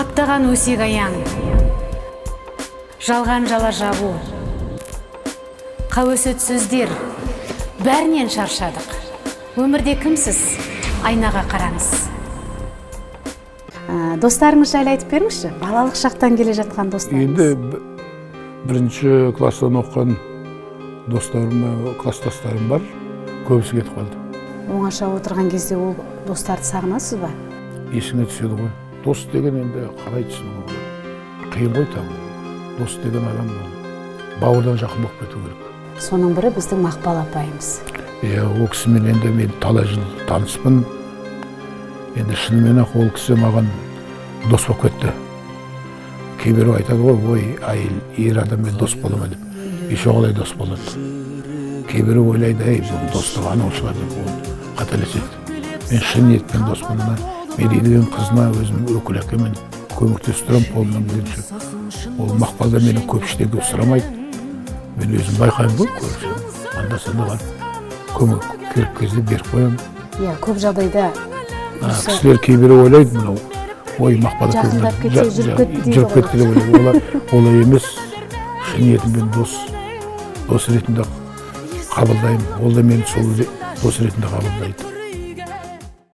қаптаған өсек аяң, жалған жала жабу, қауесет сөздер, бәрінен шаршадық. Өмірде кімсіз? Айнаға қараңыз. Достарыңыз жайлы айтып беріңізші, балалық шақтан келе жатқан достарыңыз. Енді бірінші класстан оқыған достарым, класстастарым бар, көбісі кетіп қалды. Оңаша отырған кезде ол достарды сағынасыз ба? Есіңе түседі ғой. Дос деген енді қалай түсіну қиын ғой там. Дос деген адам бауырдан жақын болып кету керек. Соның бірі біздің Мақпал апайымыз. Ол кісімен енді мен талай жыл таныспын. Енді шынымен ақ ол кісі маған дос болып кетті. Кейбір айтады ғой, ой, ер адаммен дос бола ма деп. Ешоғалай дос болады. Кейбірі ойлайды, бұл достық анау шығар деп, ол қателеседі. Мен шын ниетпен доспын. Мен үйленген қызына өзім өкіл әкемен көмектесіп тұрамын, қолымнан келгенше. Ол Мақпалда мені көп ештеңе сұрамайды. Мен өзім байқаймын ғой, көрсем. Анда-санда барып көмек керек кезде беріп қоямын. Көп жағдайда кісілер кейбірі ойлайды, мынау, ой, Мақпал жақындап кетсе жүріп кетті дейді ғой. Жүріп кетті. Олай емес. Шын ниетіммен дос ретінде қабылдаймын. Ол да мені сол дос ретінде қабылдайды.